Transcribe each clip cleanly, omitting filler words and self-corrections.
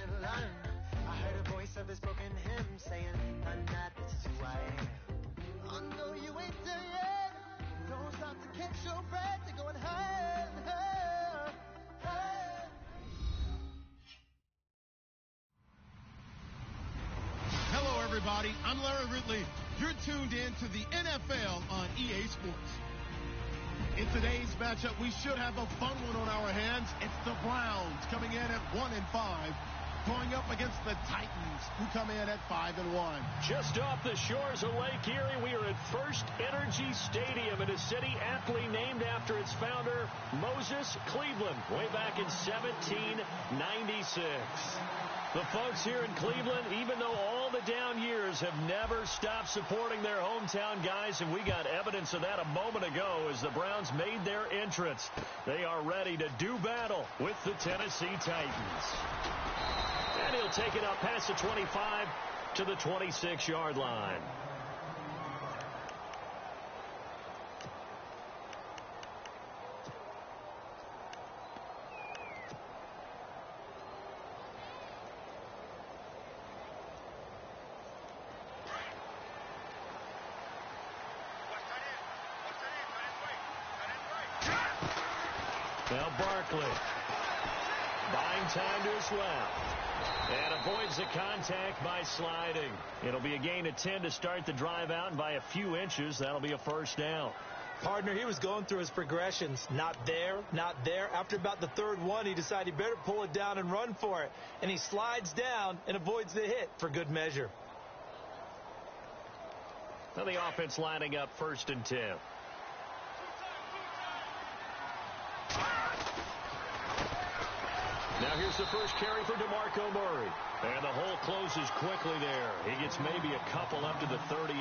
and learn. I heard a voice of this broken hymn saying, I'm not, this is who I am. Oh no, you ain't there yet. Don't stop to catch your breath. You're going higher and higher, higher. Hello, everybody. I'm Larry Ridley. You're tuned in to the NFL on EA Sports. In today's matchup, we should have a fun one on our hands. It's the Browns coming in at 1-5, going up against the Titans, who come in at 5-1. Just off the shores of Lake Erie, we are at First Energy Stadium in a city aptly named after its founder, Moses Cleveland, way back in 1796. The folks here in Cleveland, even though all the down years, have never stopped supporting their hometown guys, and we got evidence of that a moment ago as the Browns made their entrance. They are ready to do battle with the Tennessee Titans. And he'll take it up past the 25 to the 26-yard line. Now Barkley, buying time to his left, and avoids the contact by sliding. It'll be a gain of 10 to start the drive out, and by a few inches, that'll be a first down. Partner, he was going through his progressions. Not there, not there. After about the third one, he decided he better pull it down and run for it. And he slides down and avoids the hit for good measure. Now the offense lining up 1st and 10. Now here's the first carry for DeMarco Murray. And the hole closes quickly there. He gets maybe a couple up to the 38.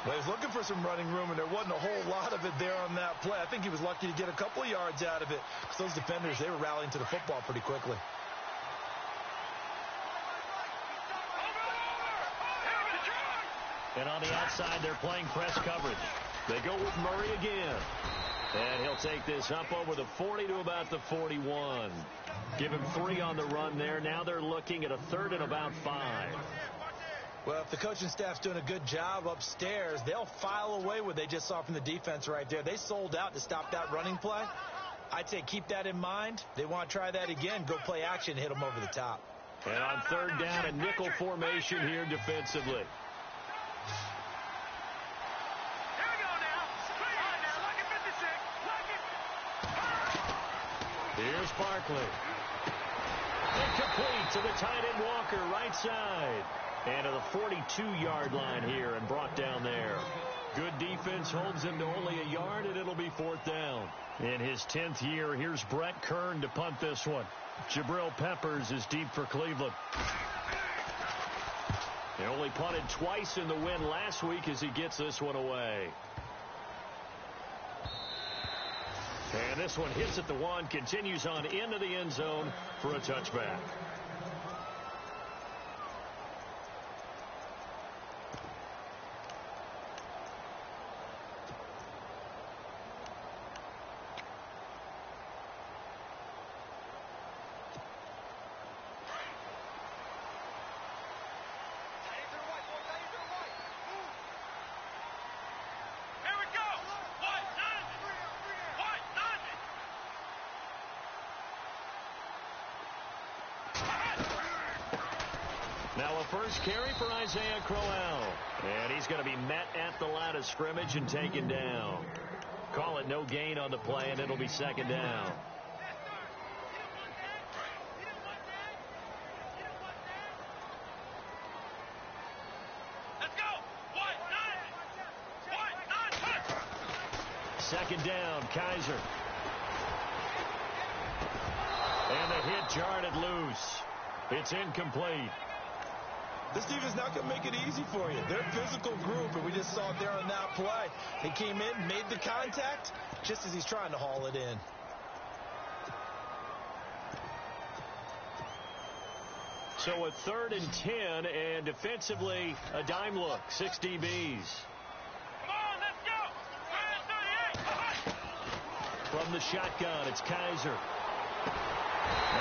Well, he was looking for some running room, and there wasn't a whole lot of it there on that play. I think he was lucky to get a couple of yards out of it, because those defenders, they were rallying to the football pretty quickly. And on the outside, they're playing press coverage. They go with Murray again. And he'll take this up over the 40 to about the 41. Give him 3 on the run there. Now they're looking at a 3rd and about 5. Well, if the coaching staff's doing a good job upstairs, they'll file away what they just saw from the defense right there. They sold out to stop that running play. I'd say keep that in mind. They want to try that again. Go play action, hit them over the top. And on 3rd down, a nickel formation here defensively. Here's Barkley. Incomplete to the tight end Walker, right side. And to the 42-yard line here and brought down there. Good defense holds him to only a yard, and it'll be 4th down. In his 10th year, here's Brett Kern to punt this one. Jabril Peppers is deep for Cleveland. He only punted twice in the win last week as he gets this one away. And this one hits at the 1, continues on into the end zone for a touchback. Now a first carry for Isaiah Crowell. And he's going to be met at the line of scrimmage and taken down. Call it no gain on the play, and it'll be 2nd down. Let's go. 2nd down, Kaiser. And the hit jarred it loose. It's incomplete. This defense not going to make it easy for you. They're a physical group, and we just saw it there on that play. They came in, made the contact, just as he's trying to haul it in. So a 3rd and 10, and defensively, a dime look, 6 DBs. Come on, let's go! 38. From the shotgun, it's Kaiser.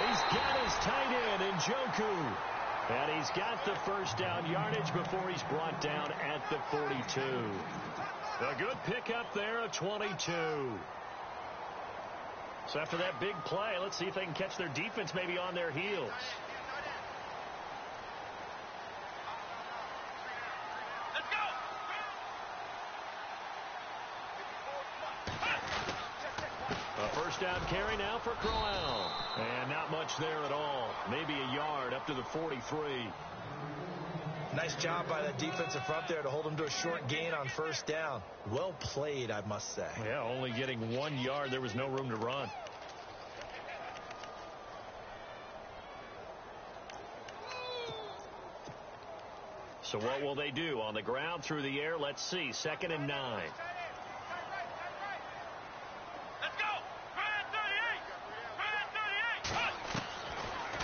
He's got his tight end in Njoku. And he's got the first down yardage before he's brought down at the 42. A good pickup there of 22. So after that big play, let's see if they can catch their defense maybe on their heels. A first down carry now for Crowell. And not much there at all. Maybe a yard up to the 43. Nice job by that defensive front there to hold him to a short gain on first down. Well played, I must say. Yeah, only getting 1 yard. There was no room to run. So what will they do? On the ground, through the air? Let's see. 2nd and 9.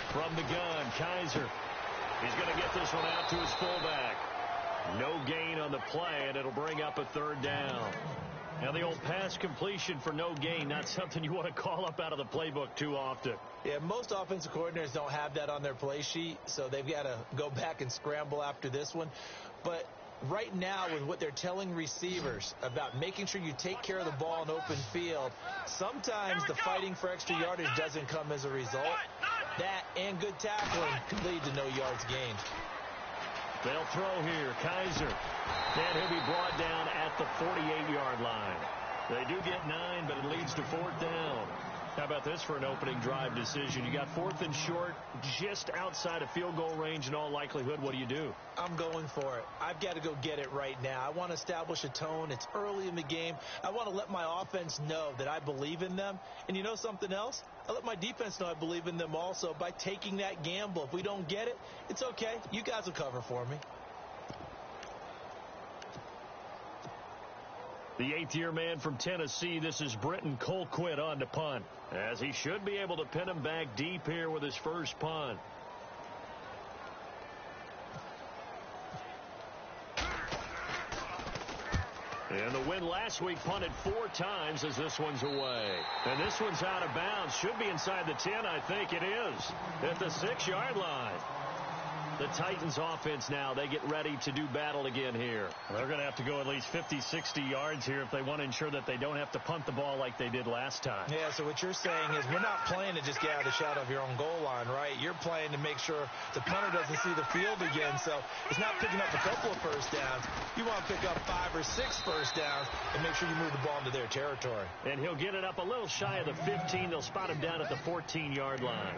From the gun, Kaiser. He's going to get this one out to his fullback. No gain on the play, and it'll bring up a 3rd down. Now, the old pass completion for no gain, not something you want to call up out of the playbook too often. Yeah, most offensive coordinators don't have that on their play sheet, so they've got to go back and scramble after this one. But right now, with what they're telling receivers about making sure you take care of the ball in open field, sometimes the fighting for extra yardage doesn't come as a result. That and good tackling can lead to no yards gained. They'll throw here. Kaiser. And he'll be brought down at the 48-yard line. They do get 9, but it leads to 4th down. How about this for an opening drive decision? You got 4th and short, just outside of field goal range in all likelihood. What do you do? I'm going for it. I've got to go get it right now. I want to establish a tone. It's early in the game. I want to let my offense know that I believe in them. And you know something else? I let my defense know I believe in them also by taking that gamble. If we don't get it, it's okay. You guys will cover for me. The 8th-year man from Tennessee, this is Britton Colquitt on to punt, as he should be able to pin him back deep here with his first punt. And the win last week punted 4 times as this one's away. And this one's out of bounds. Should be inside the 10, I think it is, at the 6-yard line. The Titans offense now, they get ready to do battle again here. They're going to have to go at least 50, 60 yards here if they want to ensure that they don't have to punt the ball like they did last time. Yeah, so what you're saying is we're not playing to just get out of the shadow of your own goal line, right? You're playing to make sure the punter doesn't see the field again. So it's not picking up a couple of first downs. You want to pick up 5 or 6 first downs and make sure you move the ball into their territory. And he'll get it up a little shy of the 15. They'll spot him down at the 14-yard line.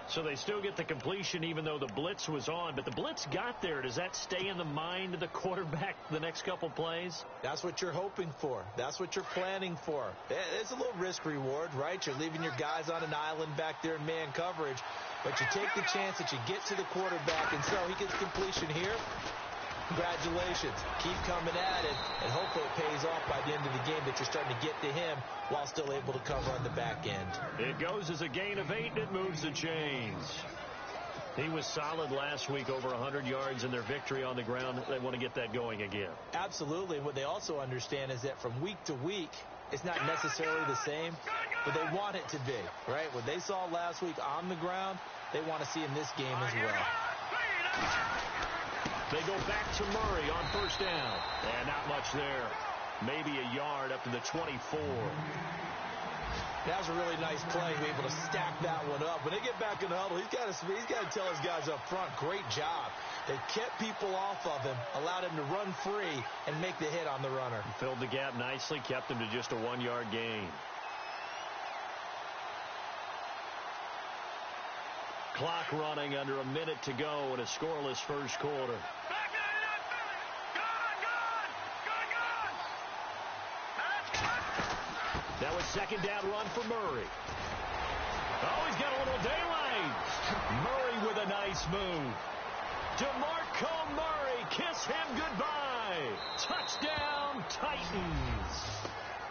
So they still get the completion even though the blitz was on. But the blitz got there. Does that stay in the mind of the quarterback the next couple plays? That's what you're hoping for. That's what you're planning for. It's a little risk reward, right? You're leaving your guys on an island back there in man coverage. But you take the chance that you get to the quarterback. And so he gets completion here. Congratulations. Keep coming at it, and hopefully it pays off by the end of the game that you're starting to get to him while still able to cover on the back end. It goes as a gain of 8, and it moves the chains. He was solid last week, over 100 yards in their victory on the ground. They want to get that going again. Absolutely. What they also understand is that from week to week, it's not necessarily the same, but they want it to be, right? What they saw last week on the ground, they want to see in this game as well. They go back to Murray on first down. And not much there. Maybe a yard up to the 24. That was a really nice play. Be able to stack that one up. When they get back in the huddle, he's got to tell his guys up front, great job. They kept people off of him, allowed him to run free, and make the hit on the runner. Filled the gap nicely, kept him to just a 1-yard gain. Clock running under a minute to go in a scoreless first quarter. That was second down run for Murray. Oh, he's got a little daylight. Murray with a nice move. DeMarco Murray, kiss him goodbye. Touchdown, Titans.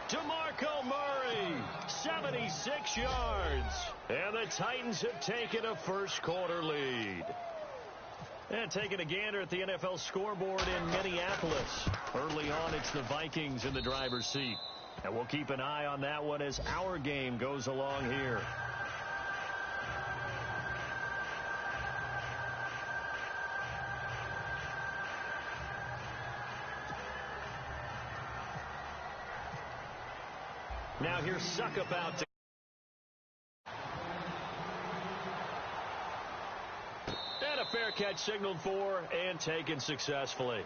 DeMarco Murray, 76 yards. And the Titans have taken a first quarter lead. And taking a gander at the NFL scoreboard in Minneapolis. Early on, it's the Vikings in the driver's seat. And we'll keep an eye on that one as our game goes along here. Now here's Suckup out to. And a fair catch signaled for and taken successfully.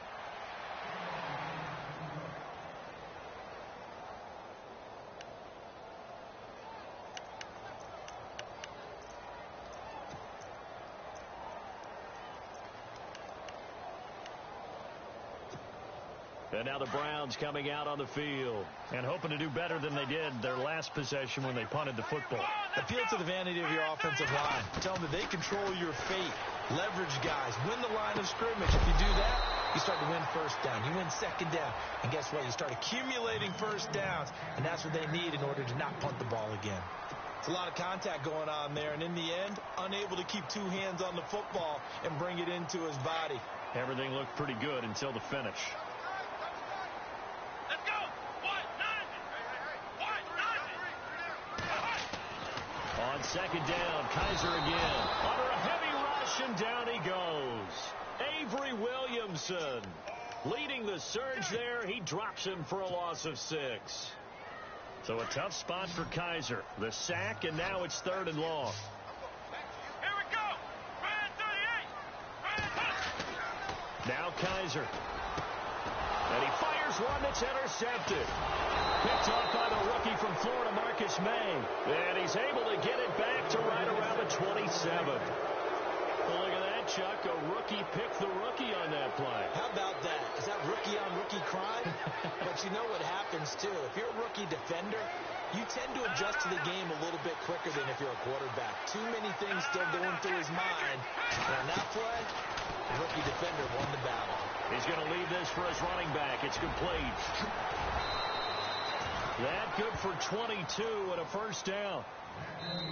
And now the Browns coming out on the field and hoping to do better than they did their last possession when they punted the football. Appeal to the vanity of your offensive line. Tell them that they control your fate. Leverage guys. Win the line of scrimmage. If you do that, you start to win first down. You win second down. And guess what? You start accumulating first downs. And that's what they need in order to not punt the ball again. It's a lot of contact going on there. And in the end, unable to keep two hands on the football and bring it into his body. Everything looked pretty good until the finish. On second down, Kaiser again. Under a heavy rush, and down he goes. Avery Williamson leading the surge there. He drops him for a loss of 6. So a tough spot for Kaiser. The sack, and now it's 3rd and long. Here we go. Brand 38. Now Kaiser. And he fires one that's intercepted. Picked off by the rookie from Florida, Marcus May. And he's able to get it back to right around the 27. Well, look at that, Chuck. A rookie picked the rookie on that play. How about that? Is that rookie-on-rookie crime? But you know what happens, too. If you're a rookie defender, you tend to adjust to the game a little bit quicker than if you're a quarterback. Too many things still going through his mind. And on that play, the rookie defender won the battle. He's going to leave this for his running back. It's complete. That good for 22 and a first down.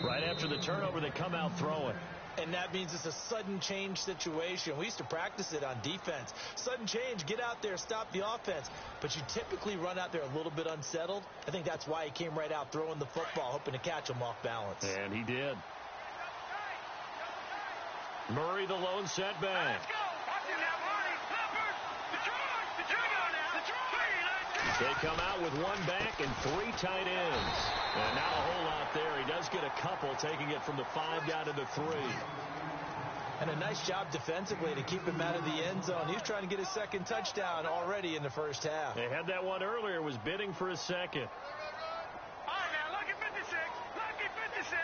Right after the turnover, they come out throwing. And that means it's a sudden change situation. We used to practice it on defense. Sudden change, get out there, stop the offense. But you typically run out there a little bit unsettled. I think that's why he came right out throwing the football, hoping to catch him off balance. And he did. Murray the lone setback. They come out with one back and 3 tight ends. And not a whole lot there. He does get a couple, taking it from the 5 down to the 3. And a nice job defensively to keep him out of the end zone. He was trying to get his second touchdown already in the first half. They had that one earlier, was bidding for a second. All right, now, lucky 56. Lucky 56.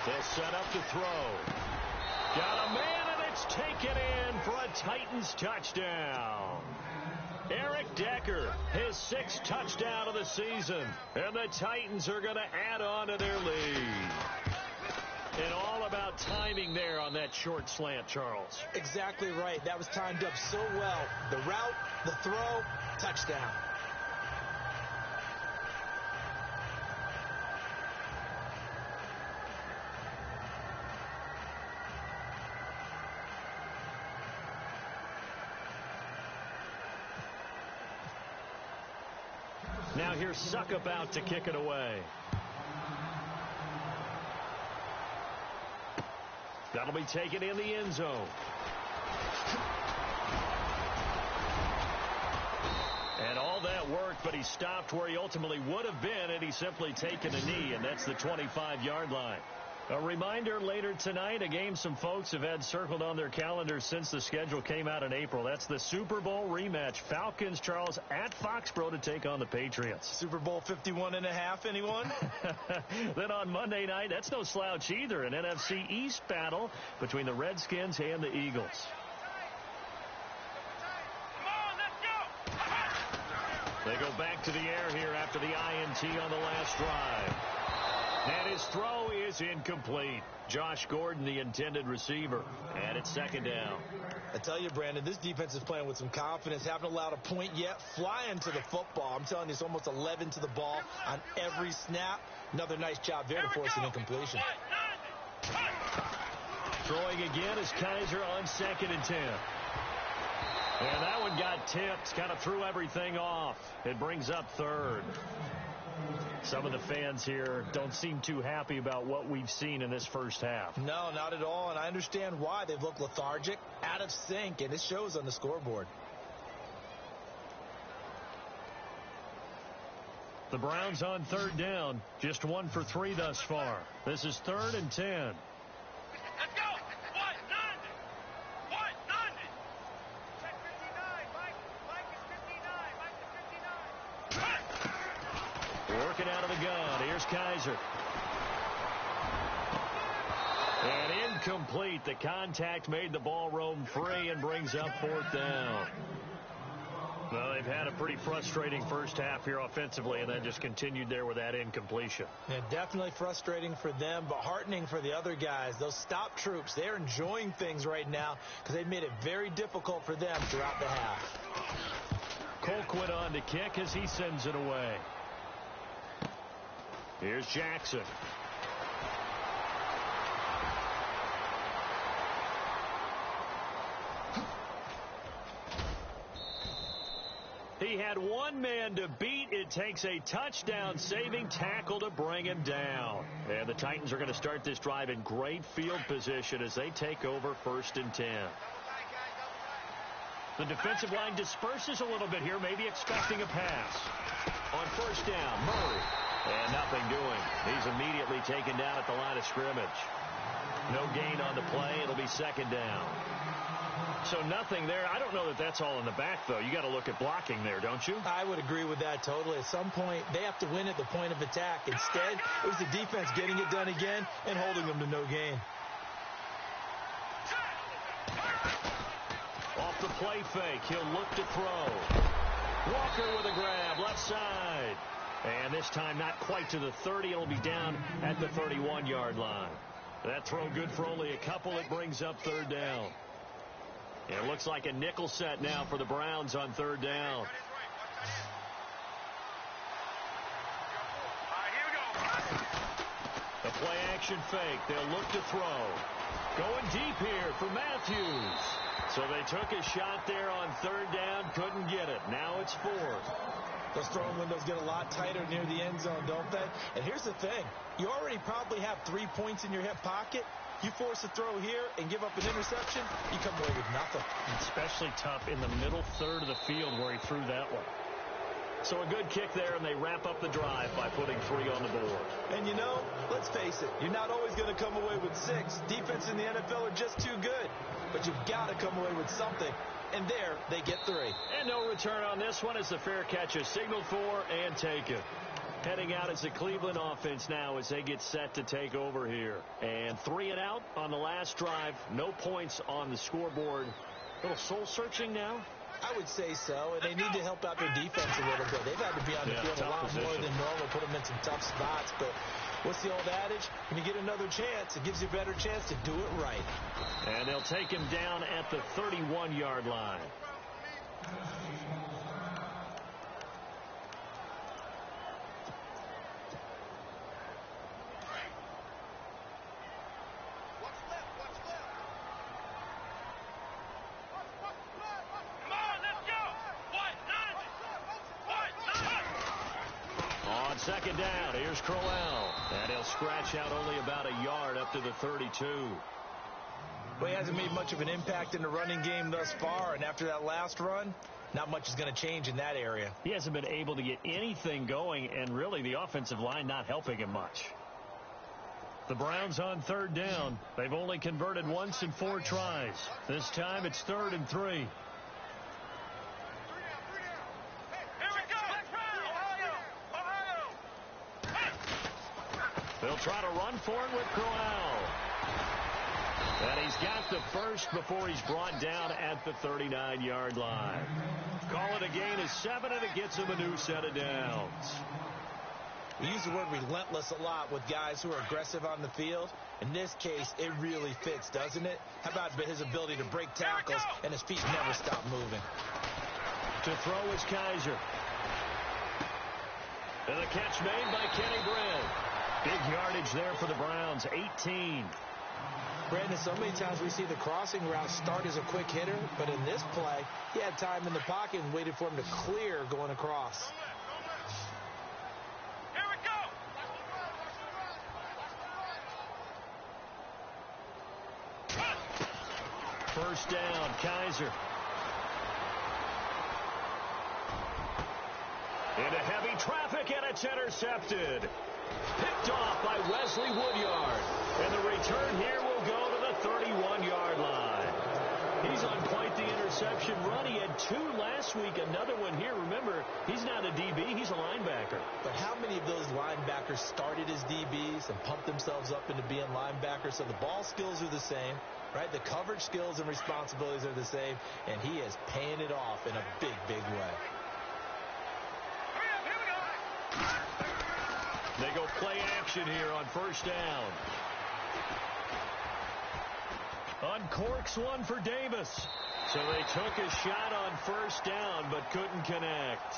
They'll set up to throw. Got a man, and it's taken in for a Titans touchdown. Eric Decker, his 6th touchdown of the season. And the Titans are going to add on to their lead. And all about timing there on that short slant, Charles. Exactly right. That was timed up so well. The route, the throw, touchdown. Now here's Suckup out to kick it away. That'll be taken in the end zone. And all that worked, but he stopped where he ultimately would have been, and he's simply taken a knee, and that's the 25-yard line. A reminder later tonight, a game some folks have had circled on their calendars since the schedule came out in April. That's the Super Bowl rematch. Falcons, Charles, at Foxborough to take on the Patriots. Super Bowl 51.5, anyone? Then on Monday night, that's no slouch either, an NFC East battle between the Redskins and the Eagles. They go back to the air here after the INT on the last drive. And his throw is incomplete. Josh Gordon, the intended receiver. And it's 2nd down. I tell you, Brandon, this defense is playing with some confidence. Haven't allowed a point yet. Flying to the football. I'm telling you, it's almost 11 to the ball on every snap. Another nice job there to force an incompletion. Throwing again is Kaiser on 2nd and 10. And that one got tipped. Kind of threw everything off. It brings up 3rd. Some of the fans here don't seem too happy about what we've seen in this first half. No, not at all, and I understand why. They've looked lethargic, out of sync, and it shows on the scoreboard. The Browns on third down, just 1 for 3 thus far. This is 3rd and 10. Let's go! What? None! What? None! Check 59. Mike is 59. Mike is 59. Working out of the gun. Here's Kaiser. And incomplete. The contact made the ball roam free and brings up 4th down. Well, they've had a pretty frustrating first half here offensively, and then just continued there with that incompletion. Yeah, definitely frustrating for them, but heartening for the other guys. Those stop troops, they're enjoying things right now because they've made it very difficult for them throughout the half. Colquitt on to kick as he sends it away. Here's Jackson. He had one man to beat. It takes a touchdown-saving tackle to bring him down. And the Titans are going to start this drive in great field position as they take over 1st and 10. The defensive line disperses a little bit here, maybe expecting a pass. On 1st down, Murray. And nothing doing. He's immediately taken down at the line of scrimmage. No gain on the play. It'll be 2nd down. So nothing there. I don't know that that's all in the back, though. You got to look at blocking there, don't you? I would agree with that totally. At some point, they have to win at the point of attack. Instead, it was the defense getting it done again and holding them to no gain. Off the play fake, he'll look to throw. Walker with a grab, left side. And this time not quite to the 30. It'll be down at the 31-yard line. That throw good for only a couple. It brings up 3rd down. It looks like a nickel set now for the Browns on 3rd down. The play action fake. They'll look to throw. Going deep here for Matthews. So they took a shot there on 3rd down. Couldn't get it. Now it's 4th. Those throwing windows get a lot tighter near the end zone, don't they? And here's the thing. You already probably have 3 points in your hip pocket. You force a throw here and give up an interception, you come away with nothing. Especially tough in the middle third of the field where he threw that one. So a good kick there, and they wrap up the drive by putting 3 on the board. And you know, let's face it, you're not always going to come away with 6. Defense in the NFL are just too good. But you've got to come away with something. And there, they get 3. And no return on this one as the fair catch is signaled for and taken. Heading out is the Cleveland offense now as they get set to take over here. And 3 and out on the last drive. No points on the scoreboard. A little soul-searching now. I would say so, and they need to help out their defense a little bit. They've had to be on the field a lot more than normal, put them in some tough spots. But what's the old adage? When you get another chance, it gives you a better chance to do it right. And they'll take him down at the 31-yard line. Second down, here's Crowell. And he'll scratch out only about a yard up to the 32. Well, he hasn't made much of an impact in the running game thus far, and after that last run, not much is going to change in that area. He hasn't been able to get anything going, and really the offensive line not helping him much. The Browns on 3rd down. They've only converted once in 4 tries. This time it's 3rd and 3. They'll try to run for it with Crowell. And he's got the first before he's brought down at the 39-yard line. Call it a gain of 7, and it gets him a new set of downs. We use the word relentless a lot with guys who are aggressive on the field. In this case, it really fits, doesn't it? How about his ability to break tackles, and his feet never stop moving. To throw is Kaiser. And the catch made by Kenny Britt. Big yardage there for the Browns, 18. Brandon, so many times we see the crossing route start as a quick hitter, but in this play, he had time in the pocket and waited for him to clear going across. First down, Kaiser. Into heavy traffic, and it's intercepted. Picked off by Wesley Woodyard. And the return here will go to the 31-yard line. He's on quite the interception run. He had 2 last week, another one here. Remember, he's not a DB, he's a linebacker. But how many of those linebackers started as DBs and pumped themselves up into being linebackers? So the ball skills are the same, right? The coverage skills and responsibilities are the same, and he is paying it off in a big, big way. They go play action here on first down. Uncorks one for Davis. So they took a shot on first down, but couldn't connect.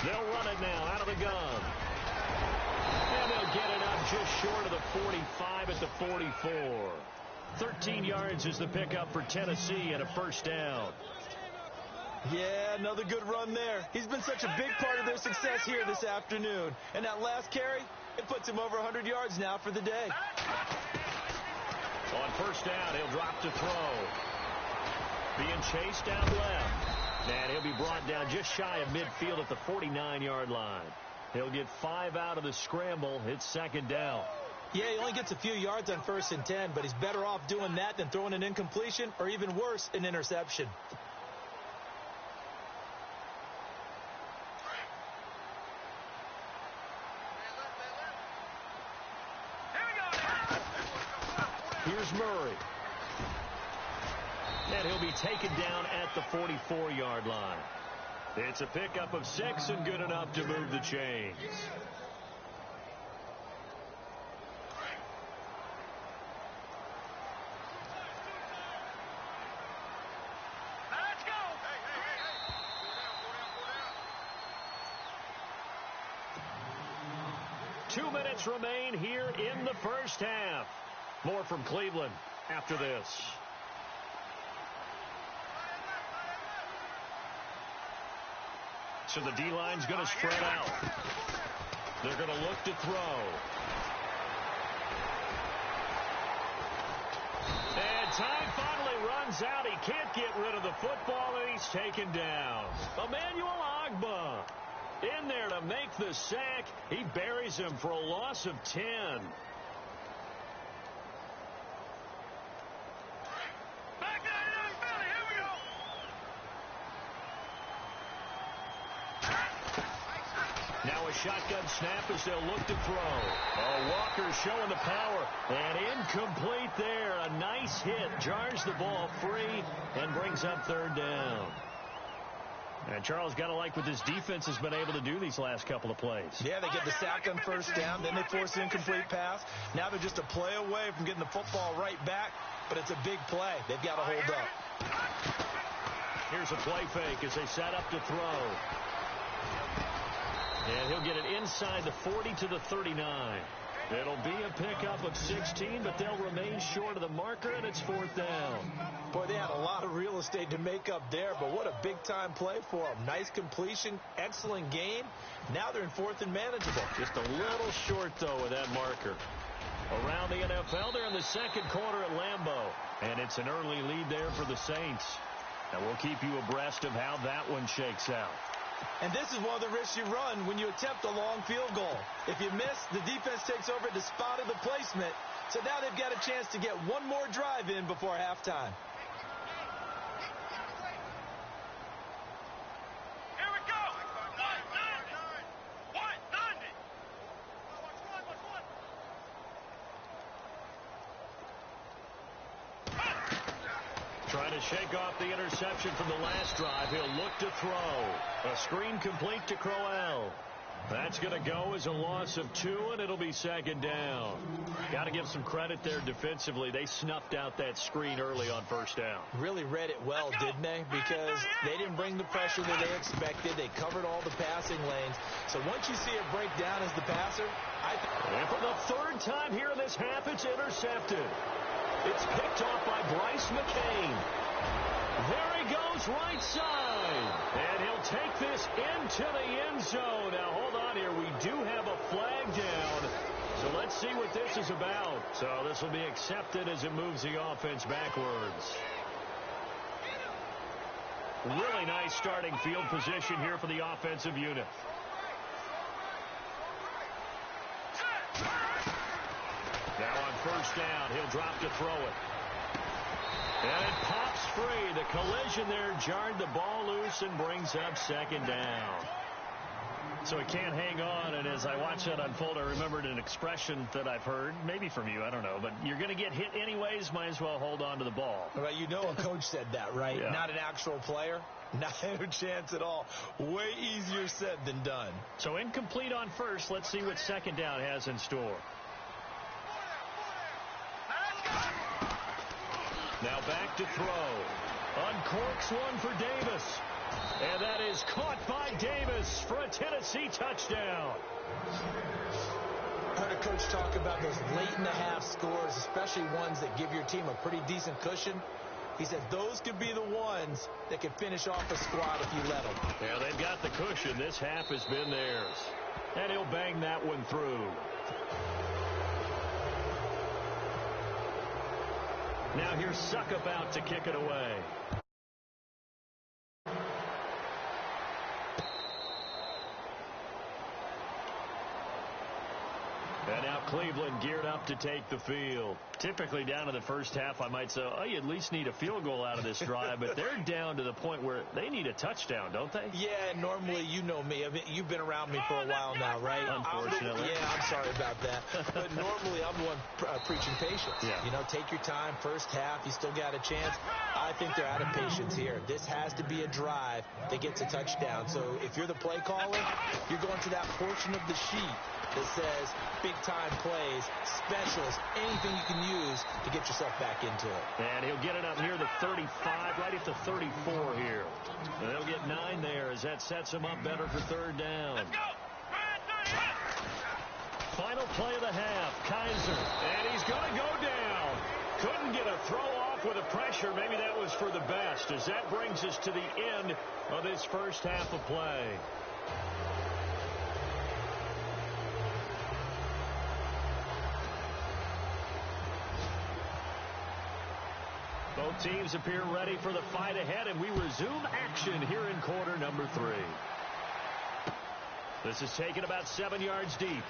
They'll run it now out of the gun. And they'll get it up just short of the 45 at the 44. 13 yards is the pickup for Tennessee and a first down. Yeah, another good run there. He's been such a big part of their success here this afternoon. And that last carry, it puts him over 100 yards now for the day. On first down, he'll drop to throw. Being chased down left. And he'll be brought down just shy of midfield at the 49-yard line. He'll get 5 out of the scramble. It's second down. Yeah, he only gets a few yards on 1st and 10, but he's better off doing that than throwing an incompletion or even worse, an interception. Here's Murray. And he'll be taken down at the 44-yard line. It's a pickup of 6 and good enough to move the chains. Let's go. 2 minutes remain here in the first half. More from Cleveland after this. So the D-line's going to spread out. They're going to look to throw. And time finally runs out. He can't get rid of the football, and he's taken down. Emmanuel Ogbah in there to make the sack. He buries him for a loss of 10. Now a shotgun snap as they'll look to throw. Walker showing the power. And incomplete there. A nice hit. Jars the ball free and brings up third down. And Charles, got to like what this defense has been able to do these last couple of plays. Yeah, they get the sack on first down. Then they force an incomplete pass. Now they're just a play away from getting the football right back. But it's a big play. They've got to hold up. Here's a play fake as they set up to throw. And he'll get it inside the 40 to the 39. It'll be a pickup of 16, but they'll remain short of the marker, and it's fourth down. Boy, they had a lot of real estate to make up there, but what a big-time play for them. Nice completion, excellent gain. Now they're in fourth and manageable. Just a little short, though, with that marker. Around the NFL, they're in the second quarter at Lambeau, and it's an early lead there for the Saints. And we'll keep you abreast of how that one shakes out. And this is one of the risks you run when you attempt a long field goal. If you miss, the defense takes over the spot of the placement. So now they've got a chance to get one more drive in before halftime. Here we go. 190. Trying to shake off the interception from the last drive. He'll look to throw. A screen complete to Crowell. That's going to go as a loss of 2, and it'll be second down. Got to give some credit there defensively. They snuffed out that screen early on first down. Really read it well, didn't they? Because they didn't bring the pressure that they expected. They covered all the passing lanes. So once you see it break down as the passer, and for the third time here in this half, it's intercepted. It's picked off by Bryce McCain. There he goes right side. And he'll take this into the end zone. Now, hold on here. We do have a flag down. So let's see what this is about. So this will be accepted as it moves the offense backwards. Really nice starting field position here for the offensive unit. Now on first down, he'll drop to throw it. And it pops free. The collision there jarred the ball loose and brings up second down. So it can't hang on, and as I watch that unfold, I remembered an expression that I've heard, maybe from you, I don't know, but you're going to get hit anyways, might as well hold on to the ball. Well, you know a coach said that, right? Yeah. Not an actual player. Not a chance at all. Way easier said than done. So incomplete on first. Let's see what second down has in store. Now back to throw. Uncorks one for Davis. And that is caught by Davis for a Tennessee touchdown. I heard a coach talk about those late-in-the-half scores, especially ones that give your team a pretty decent cushion. He said those could be the ones that could finish off a squad if you let them. Yeah, they've got the cushion. This half has been theirs. And he'll bang that one through. Now here's Suckup out to kick it away. And now Cleveland geared up to take the field. Typically down to the first half, I might say, oh, you at least need a field goal out of this drive. But they're down to the point where they need a touchdown, don't they? Yeah, normally, you know me. I mean, you've been around me for a while now, right? Unfortunately. I'm sorry about that. But normally, I'm the one preaching patience. Yeah. You know, take your time. First half, you still got a chance. I think they're out of patience here. This has to be a drive that gets a touchdown. So if you're the play caller, you're going to that portion of the sheet that says big-time plays, specials, anything you can use to get yourself back into it. And he'll get it up near the 35, right at the 34 here. And they'll get 9 there as that sets him up better for third down. Let's go! Final play of the half, Kaiser. And he's going to go down. Couldn't get a throw off with the pressure. Maybe that was for the best, as that brings us to the end of this first half of play. Both teams appear ready for the fight ahead, and we resume action here in quarter number 3. This is taken about 7 yards deep.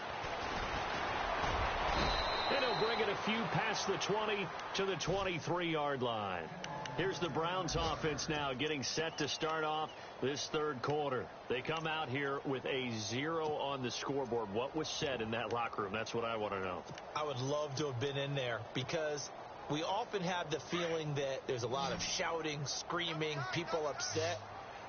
And he'll bring it a few past the 20 to the 23-yard line. Here's the Browns offense now getting set to start off this third quarter. They come out here with a 0 on the scoreboard. What was said in that locker room? That's what I want to know. I would love to have been in there because we often have the feeling that there's a lot of shouting, screaming, people upset.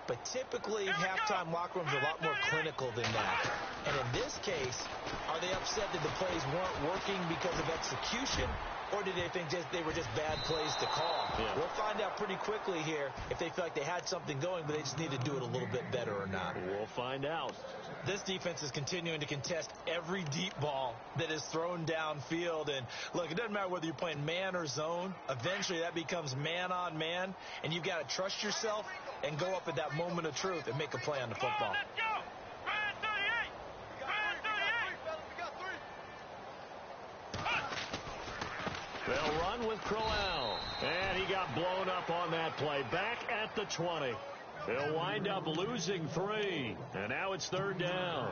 But typically, halftime locker rooms are a lot more clinical than that. And in this case, are they upset that the plays weren't working because of execution? Or did they think they were just bad plays to call? Yeah. We'll find out pretty quickly here if they feel like they had something going, but they just need to do it a little bit better or not. We'll find out. This defense is continuing to contest every deep ball that is thrown downfield. And, look, it doesn't matter whether you're playing man or zone. Eventually, that becomes man on man, and you've got to trust yourself and go up at that moment of truth and make a play on the football. Let's go! Man 38! Man 38! They'll run with Crowell. And he got blown up on that play. Back at the 20. They'll wind up losing 3. And now it's third down.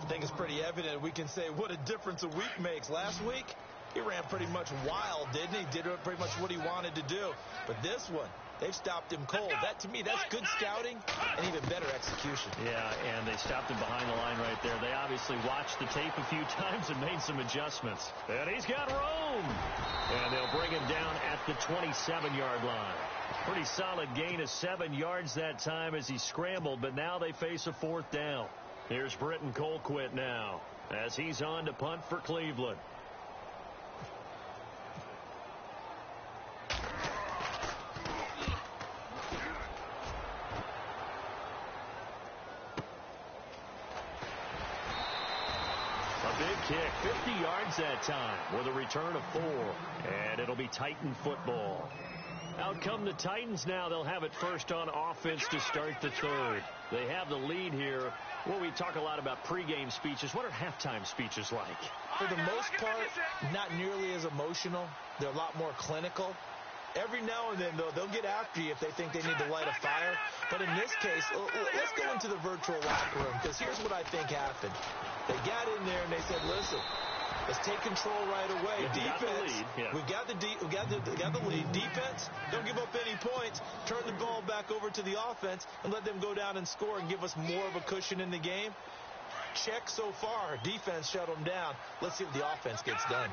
I think it's pretty evident. We can say what a difference a week makes. Last week, he ran pretty much wild, didn't he? Did pretty much what he wanted to do. But this one, they've stopped him cold. That, to me, that's good scouting and even better execution. Yeah, and they stopped him behind the line right there. They obviously watched the tape a few times and made some adjustments. And he's got room. And they'll bring him down at the 27-yard line. Pretty solid gain of 7 yards that time as he scrambled, but now they face a fourth down. Here's Britton Colquitt now as he's on to punt for Cleveland. A big kick, 50 yards that time with a return of 4. And it'll be Titan football. Out come the Titans now. They'll have it first on offense to start the third. They have the lead here. Well, we talk a lot about pregame speeches. What are halftime speeches like? For the most part, not nearly as emotional. They're a lot more clinical. Every now and then, though, they'll get after you if they think they need to light a fire. But in this case, let's go into the virtual locker room, because here's what I think happened. They got in there and they said, listen, let's take control right away. Defense, we've got the lead. Defense, don't give up any points. Turn the ball back over to the offense and let them go down and score and give us more of a cushion in the game. Check so far. Defense shut them down. Let's see what the offense gets done.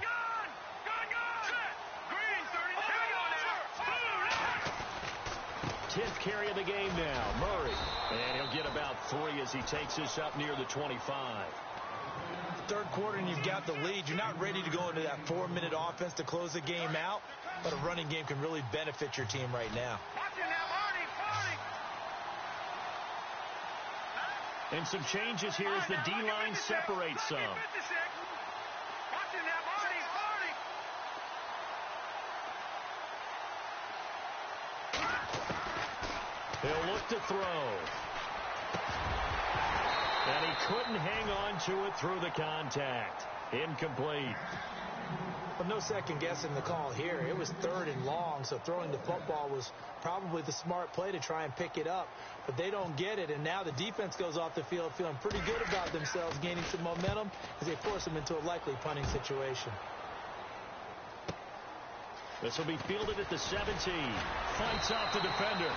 10th carry of the game now, Murray. And he'll get about 3 as he takes us up near the 25. Third quarter and you've got the lead. You're not ready to go into that 4-minute offense to close the game out, but a running game can really benefit your team right now. And some changes here as the D-line separates some. He'll look to throw. And he couldn't hang on to it through the contact. Incomplete. But no second guessing the call here. It was 3rd and long, so throwing the football was probably the smart play to try and pick it up. But they don't get it, and now the defense goes off the field feeling pretty good about themselves, gaining some momentum as they force them into a likely punting situation. This will be fielded at the 17. Fights off the defender.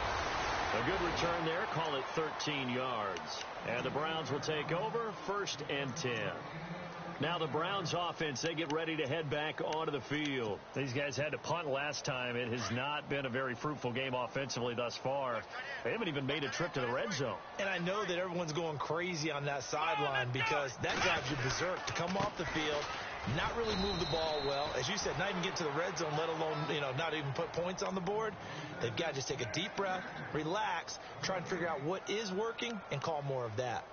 A good return there. Call it 13 yards. And the Browns will take over 1st and 10. Now the Browns offense, they get ready to head back onto the field. These guys had to punt last time. It has not been a very fruitful game offensively thus far. They haven't even made a trip to the red zone. And I know that everyone's going crazy on that sideline because that drives you berserk to come off the field, not really move the ball well. As you said, not even get to the red zone, let alone, not even put points on the board. They've got to just take a deep breath, relax, try and figure out what is working, and call more of that.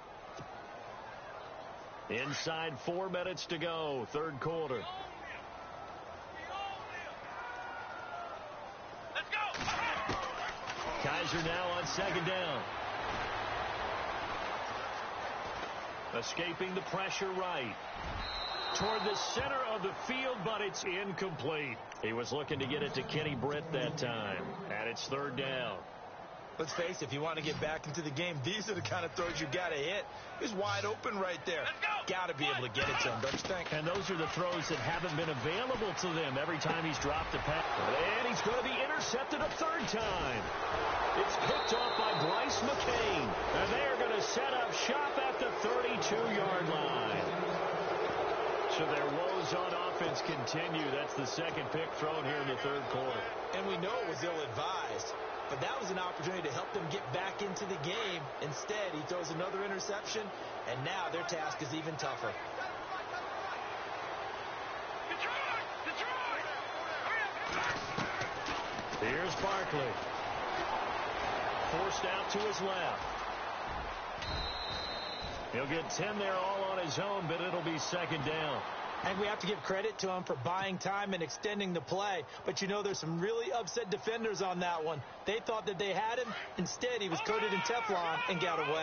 Inside 4 minutes to go, 3rd quarter. Let's go. Kaiser now on 2nd down. Escaping the pressure right. Toward the center of the field, but it's incomplete. He was looking to get it to Kenny Britt that time. And it's 3rd down. Let's face it, if you want to get back into the game, these are the kind of throws you got to hit. He's wide open right there. Got to be able to get it to him, don't you think? And those are the throws that haven't been available to them every time he's dropped a pass. And he's going to be intercepted a 3rd time. It's picked off by Bryce McCain. And they're going to set up shop at the 32-yard line. So their woes on offense continue. That's the 2nd pick thrown here in the 3rd quarter. And we know it was ill-advised. But that was an opportunity to help them get back into the game. Instead, he throws another interception, and now their task is even tougher. Here's Barkley. Forced out to his left. He'll get 10 there all on his own, but it'll be 2nd down. And we have to give credit to him for buying time and extending the play. But there's some really upset defenders on that one. They thought that they had him. Instead, he was coated in Teflon and got away. All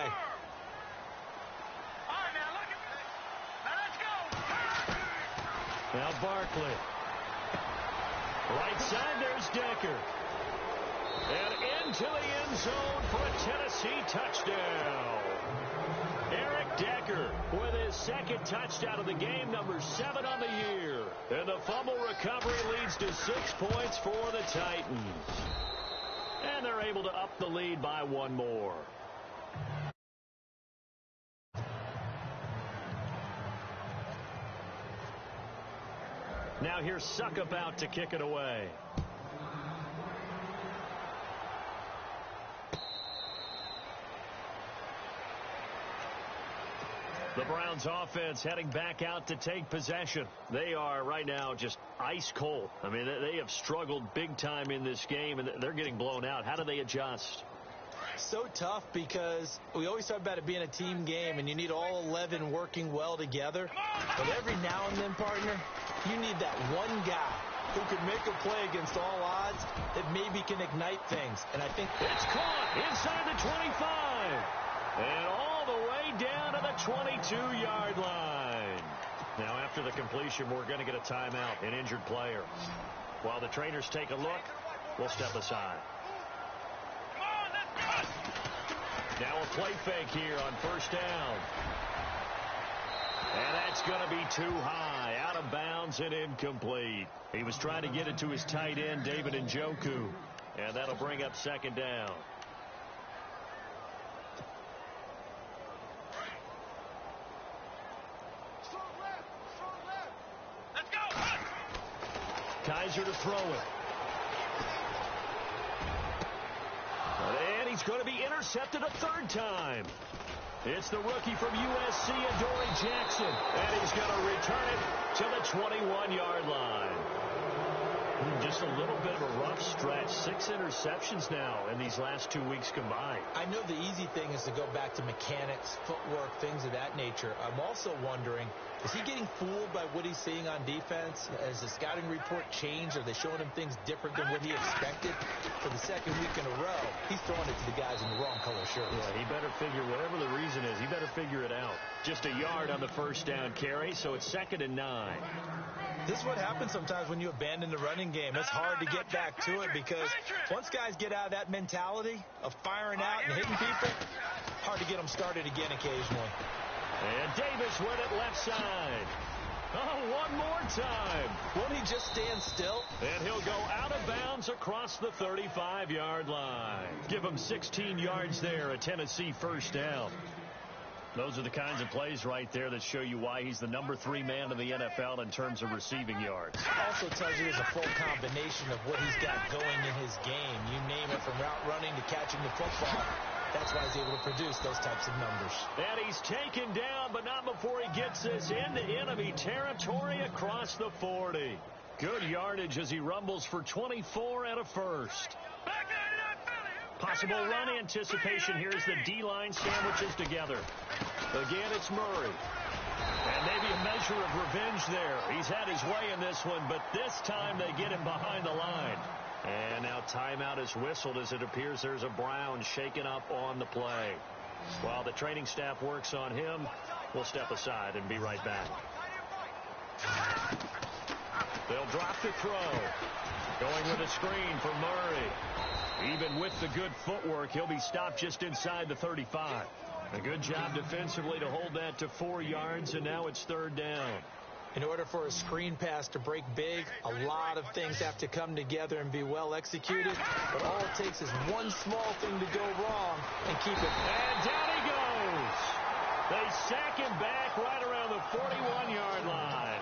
right, now look at. Now let's go. Now Barkley. Right side, there's Decker. And into the end zone for a Tennessee touchdown. Eric Decker with his 2nd touchdown of the game, number 7 on the year. And the fumble recovery leads to 6 points for the Titans. And they're able to up the lead by 1 more. Now here's Suckup out to kick it away. The Browns offense heading back out to take possession. They are right now just ice cold. I mean, they have struggled big time in this game, and they're getting blown out. How do they adjust? So tough because we always talk about it being a team game, and you need all 11 working well together. But every now and then, partner, you need that one guy who can make a play against all odds that maybe can ignite things. And I think it's caught inside the 25. And all the way down to the 22-yard line. Now, after the completion, we're going to get a timeout, an injured player. While the trainers take a look, we'll step aside. Now a play fake here on first down. And that's going to be too high, out of bounds and incomplete. He was trying to get it to his tight end, David Njoku. And that'll bring up second down. Kaiser to throw it. And he's going to be intercepted a third time. It's the rookie from USC, Adoree Jackson. And he's going to return it to the 21-yard line. Just a little bit of a rough stretch. 6 interceptions now in these last 2 weeks combined. I know the easy thing is to go back to mechanics, footwork, things of that nature. I'm also wondering, is he getting fooled by what he's seeing on defense? Has the scouting report changed? Are they showing him things different than what he expected? For the second week in a row, he's throwing it to the guys in the wrong color shirts. Yeah, he better figure, whatever the reason is, he better figure it out. Just a yard on the first down carry, so it's 2nd and 9. This is what happens sometimes when you abandon the running game. It's hard to get back to it because once guys get out of that mentality of firing out and hitting people, hard to get them started again occasionally. And Davis with it left side. Oh, one more time. Won't he just stand still? And he'll go out of bounds across the 35-yard line. Give him 16 yards there, a Tennessee first down. Those are the kinds of plays right there that show you why he's the number 3 man in the NFL in terms of receiving yards. Also tells you there's a full combination of what he's got going in his game. You name it, from route running to catching the football. That's why he's able to produce those types of numbers. And he's taken down, but not before he gets us into enemy territory across the 40. Good yardage as he rumbles for 24 and a first. Possible run anticipation. Here's the D-line sandwiches together. Again, it's Murray. And maybe a measure of revenge there. He's had his way in this one, but this time they get him behind the line. And now timeout is whistled as it appears there's a Brown shaken up on the play. While the training staff works on him, we'll step aside and be right back. They'll drop the throw. Going with a screen for Murray. Even with the good footwork, he'll be stopped just inside the 35. A good job defensively to hold that to 4 yards, and now it's 3rd down. In order for a screen pass to break big, a lot of things have to come together and be well executed. But all it takes is one small thing to go wrong and keep it. And down he goes. They sack him back right around the 41-yard line.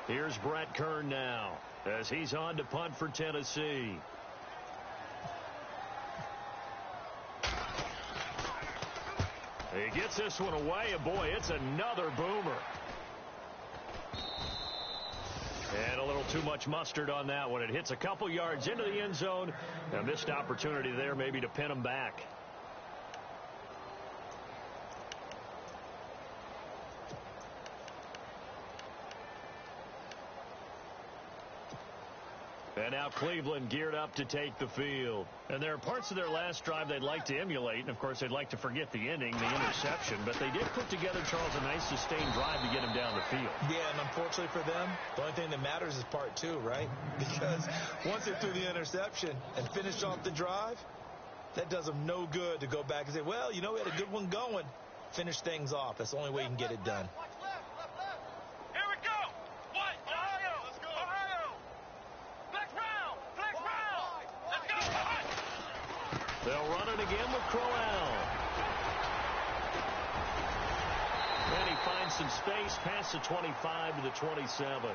Here's Brett Kern now as he's on to punt for Tennessee. He gets this one away, and boy, it's another boomer. And a little too much mustard on that one. It hits a couple yards into the end zone. A missed opportunity there maybe to pin him back. And now Cleveland geared up to take the field. And there are parts of their last drive they'd like to emulate. And, of course, they'd like to forget the ending, the interception. But they did put together, Charles, a nice sustained drive to get him down the field. Yeah, and unfortunately for them, the only thing that matters is part 2, right? Because once they threw the interception and finished off the drive, that does them no good to go back and say, well, you know, we had a good one going. Finish things off. That's the only way you can get it done. They'll run it again with Crowell. And he finds some space past the 25 to the 27.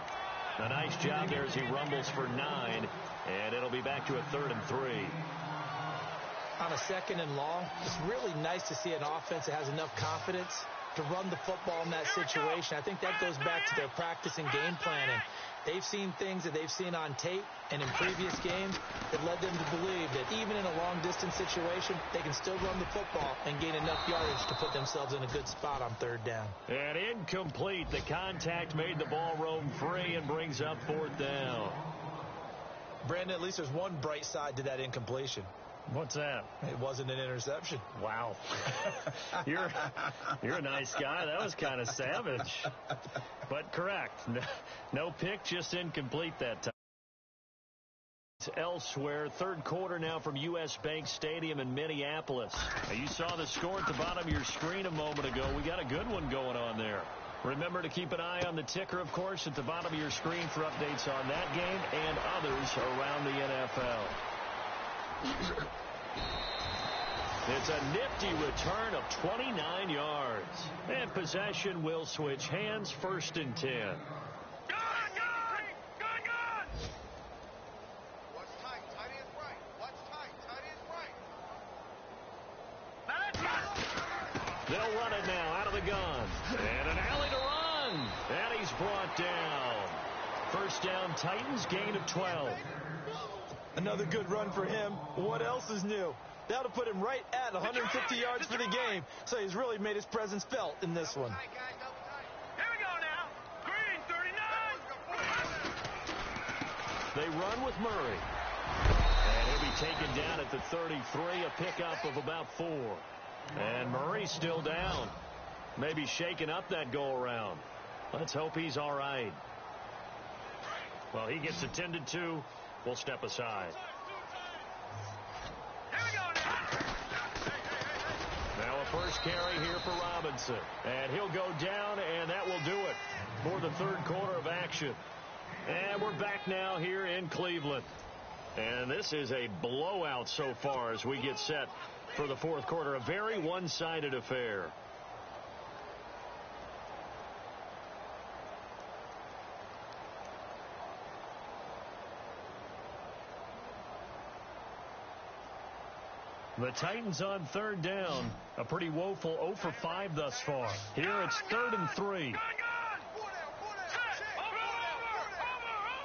A nice job there as he rumbles for 9, and it'll be back to a 3rd and 3. On a 2nd and long, it's really nice to see an offense that has enough confidence to run the football in that situation. I think that goes back to their practice and game planning. They've seen things that they've seen on tape and in previous games that led them to believe that even in a long-distance situation, they can still run the football and gain enough yardage to put themselves in a good spot on 3rd down. And incomplete. The contact made the ball roam free and brings up 4th down. Brandon, at least there's one bright side to that incompletion. What's that? It wasn't an interception. Wow. You're a nice guy. That was kind of savage. But correct. No pick, just incomplete that time. Elsewhere, 3rd quarter now from U.S. Bank Stadium in Minneapolis. Now, you saw the score at the bottom of your screen a moment ago. We got a good one going on there. Remember to keep an eye on the ticker, of course, at the bottom of your screen for updates on that game and others around the NFL. It's a nifty return of 29 yards. And possession will switch hands, 1st and 10. Gun! Watch tight. Tight end's right. Watch tight. Tight end's right. They'll run it now out of the gun. And an alley to run. And he's brought down. 1st down, Titans, gain of 12. Another good run for him. What else is new? That'll put him right at 150 yards for the game. So he's really made his presence felt in this one. Here we go now. Green, 39. They run with Murray. And he'll be taken down at the 33, a pickup of about 4. And Murray's still down. Maybe shaking up that go-around. Let's hope he's all right. Well, he gets attended to. We'll step aside. Here we go now. Now a first carry here for Robinson. And he'll go down, and that will do it for the 3rd quarter of action. And we're back now here in Cleveland. And this is a blowout so far as we get set for the 4th quarter. A very one-sided affair. The Titans on 3rd down. A pretty woeful 0 for 5 thus far. Here it's 3rd and 3. Gun! Over! All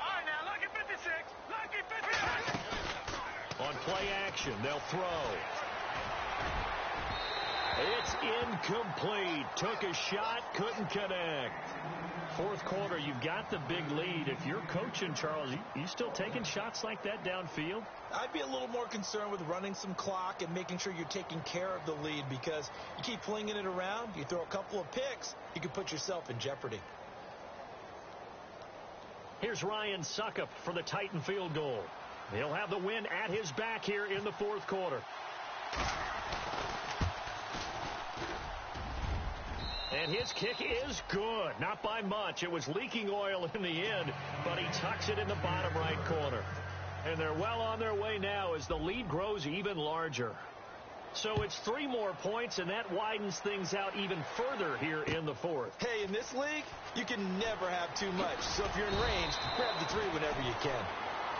right, now, lucky 56. Lucky 56. On play action, they'll throw. It's incomplete. Took a shot, couldn't connect. 4th quarter, you've got the big lead. If you're coaching, Charles, you still taking shots like that downfield? I'd be a little more concerned with running some clock and making sure you're taking care of the lead, because you keep flinging it around, you throw a couple of picks, you can put yourself in jeopardy. Here's Ryan Suckup for the Titan field goal. He'll have the win at his back here in the 4th quarter. And his kick is good. Not by much. It was leaking oil in the end, but he tucks it in the bottom right corner. And they're well on their way now as the lead grows even larger. So it's 3 more points, and that widens things out even further here in the 4th. Hey, in this league, you can never have too much. So if you're in range, grab the 3 whenever you can.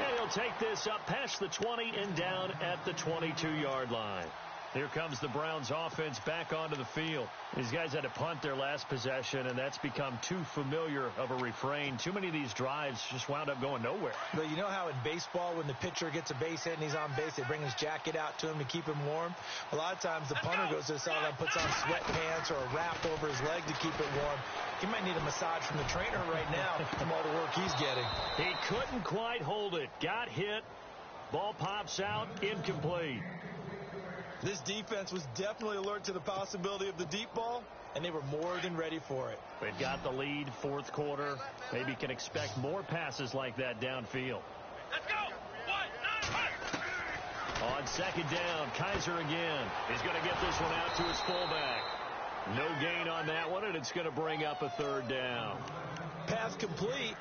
And he'll take this up past the 20 and down at the 22-yard line. Here comes the Browns offense back onto the field. These guys had to punt their last possession, and that's become too familiar of a refrain. Too many of these drives just wound up going nowhere. But you know how in baseball, when the pitcher gets a base hit and he's on base, they bring his jacket out to him to keep him warm? A lot of times the punter goes to the sideline, puts on sweatpants or a wrap over his leg to keep it warm. He might need a massage from the trainer right now from all the work he's getting. He couldn't quite hold it. Got hit. Ball pops out. Incomplete. This defense was definitely alert to the possibility of the deep ball, and they were more than ready for it. They've got the lead, 4th quarter. Maybe can expect more passes like that downfield. Let's go. 1-9-1. On 2nd down, Kaiser again. He's going to get this one out to his fullback. No gain on that one, and it's going to bring up a 3rd down. Pass complete,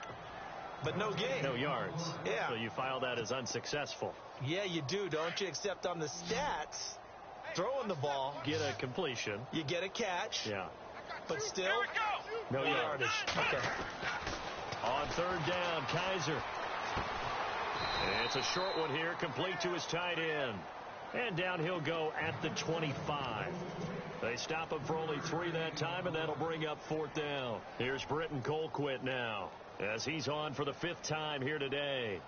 but no gain. No yards. Yeah. So you file that as unsuccessful. Yeah, you do, don't you? Except on the stats, throwing the ball, Get a completion. you get a catch, Yeah. but still, Here we go. No yardage. Okay. On third down, Kaiser. It's a short one here, complete to his tight end. And down he'll go at the 25. They stop him for only 3 that time, and that'll bring up 4th down. Here's Britton Colquitt now, as he's on for the 5th time here today.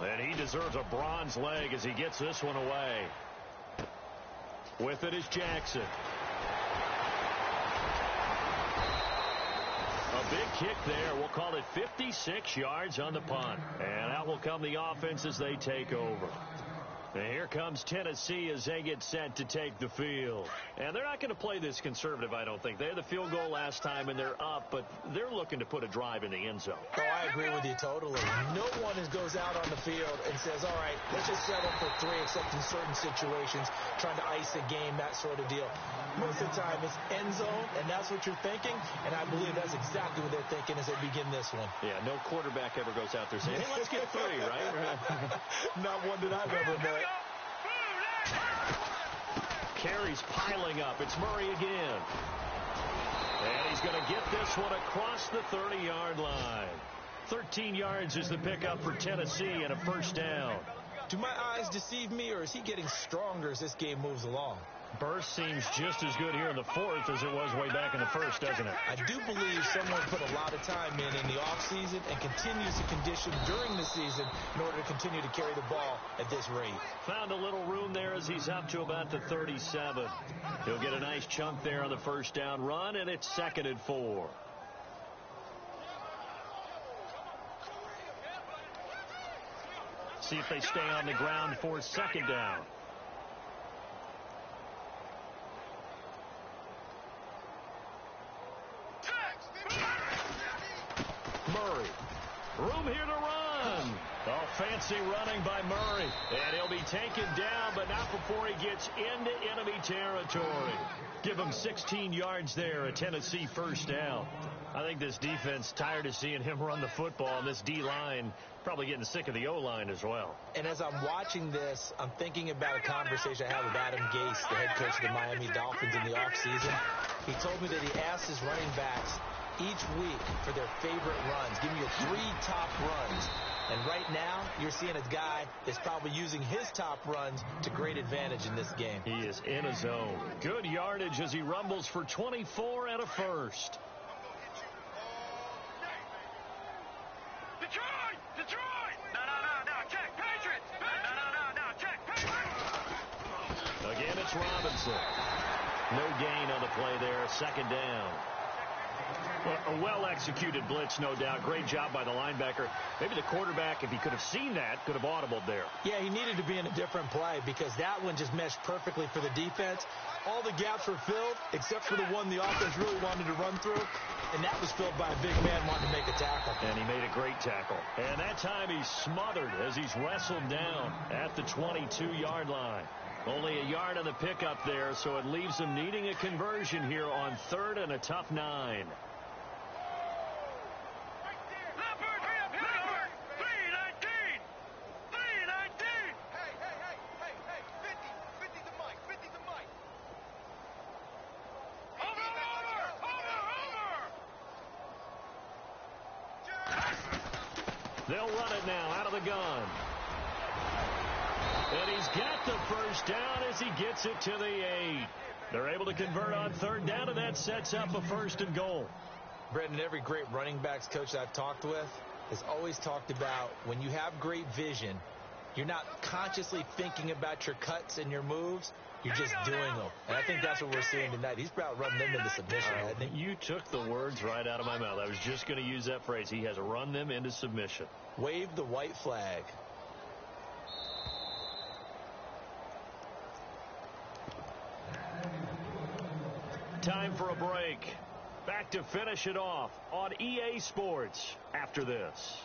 And he deserves a bronze leg as he gets this one away. With it is Jackson. A big kick there. We'll call it 56 yards on the punt. And out will come the offense as they take over. And here comes Tennessee as they get set to take the field. And they're not going to play this conservative, I don't think. They had the field goal last time, and they're up, but they're looking to put a drive in the end zone. Oh, I agree with you totally. No one goes out on the field and says, all right, let's just settle for 3, except in certain situations, trying to ice a game, that sort of deal. Most of the time, it's end zone, and that's what you're thinking, and I believe that's exactly what they're thinking as they begin this one. Yeah, no quarterback ever goes out there saying, hey, let's get 3, right? Not one that I've ever met. Carries piling up. It's Murray again. And he's going to get this one across the 30-yard line. 13 yards is the pickup for Tennessee and a 1st down. Do my eyes deceive me, or is he getting stronger as this game moves along? Burst seems just as good here in the 4th as it was way back in the 1st, doesn't it? I do believe someone put a lot of time in the offseason and continues to condition during the season in order to continue to carry the ball at this rate. Found a little room there as he's up to about the 37. He'll get a nice chunk there on the 1st down run, and it's 2nd and 4. See if they stay on the ground for 2nd down. Murray. Room here to run. Oh, fancy running by Murray. And he'll be taken down, but not before he gets into enemy territory. Give him 16 yards there, a Tennessee 1st down. I think this defense tired of seeing him run the football, and this D-line probably getting sick of the O-line as well. And as I'm watching this, I'm thinking about a conversation I had with Adam Gase, the head coach of the Miami Dolphins in the offseason. He told me that he asked his running backs each week for their favorite runs. Give me your 3 top runs. And right now, you're seeing a guy that's probably using his top runs to great advantage in this game. He is in a zone. Good yardage as he rumbles for 24 and a 1st. Detroit! Detroit! No, check, Patriots! No, check, Patriots! Again, it's Robinson. No gain on the play there, 2nd down. Well, a well-executed blitz, no doubt. Great job by the linebacker. Maybe the quarterback, if he could have seen that, could have audibled there. Yeah, he needed to be in a different play because that one just meshed perfectly for the defense. All the gaps were filled except for the one the offense really wanted to run through, and that was filled by a big man wanting to make a tackle. And he made a great tackle. And that time he's smothered as he's wrestled down at the 22-yard line. Only a yard on the pickup there, so it leaves him needing a conversion here on 3rd and a tough 9. They'll run it now out of the gun. And he's got the 1st down as he gets it to the 8. They're able to convert on 3rd down, and that sets up a 1st and goal. Brendan, every great running backs coach I've talked with has always talked about when you have great vision, you're not consciously thinking about your cuts and your moves. You're just doing them. And I think that's what we're seeing tonight. He's about running them into submission, hasn't he? You took the words right out of my mouth. I was just going to use that phrase. He has run them into submission. Wave the white flag. Time for a break. Back to finish it off on EA Sports after this.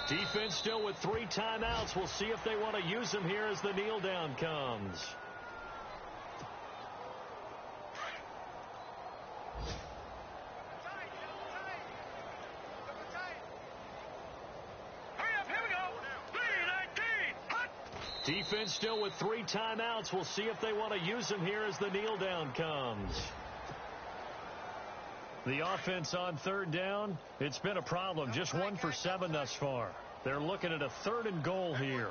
Defense still with 3 timeouts. We'll see if they want to use them here as the kneel down comes. Defense still with 3 timeouts. We'll see if they want to use them here as the kneel down comes. The offense on 3rd down, it's been a problem. Just 1 for 7 thus far. They're looking at a 3rd and goal here.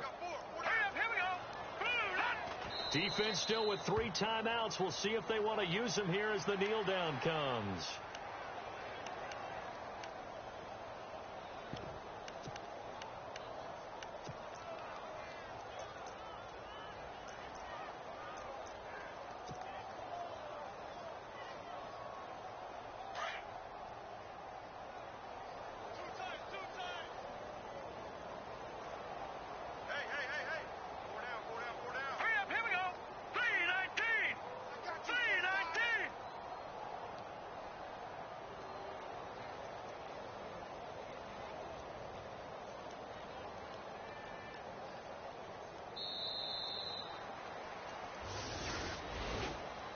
Defense still with 3 timeouts. We'll see if they want to use them here as the kneel down comes.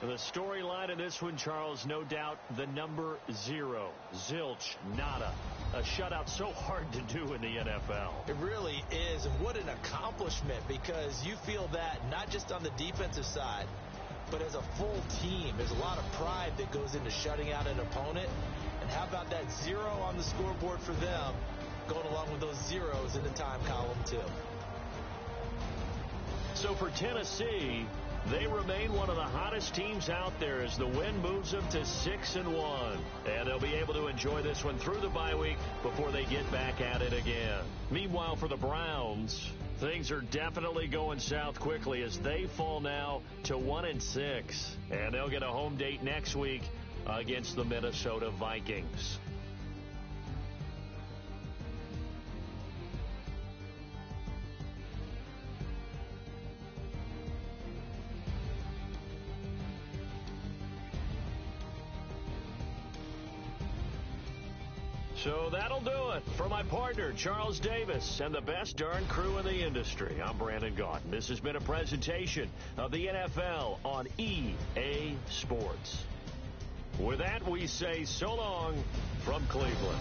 The storyline in this one, Charles, no doubt the number 0. Zilch, nada. A shutout so hard to do in the NFL. It really is, and what an accomplishment, because you feel that not just on the defensive side, but as a full team. There's a lot of pride that goes into shutting out an opponent. And how about that 0 on the scoreboard for them, going along with those zeros in the time column, too. So for Tennessee, they remain one of the hottest teams out there as the win moves them to 6-1. And they'll be able to enjoy this one through the bye week before they get back at it again. Meanwhile, for the Browns, things are definitely going south quickly as they fall now to 1-6. And they'll get a home date next week against the Minnesota Vikings. So that'll do it. For my partner, Charles Davis, and the best darn crew in the industry, I'm Brandon Gaudin. This has been a presentation of the NFL on EA Sports. With that, we say so long from Cleveland.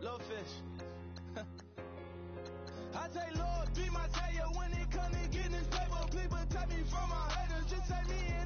Little fish. I say, Lord, be my savior when it comes to getting this paper. Please protect me from my haters. Just take me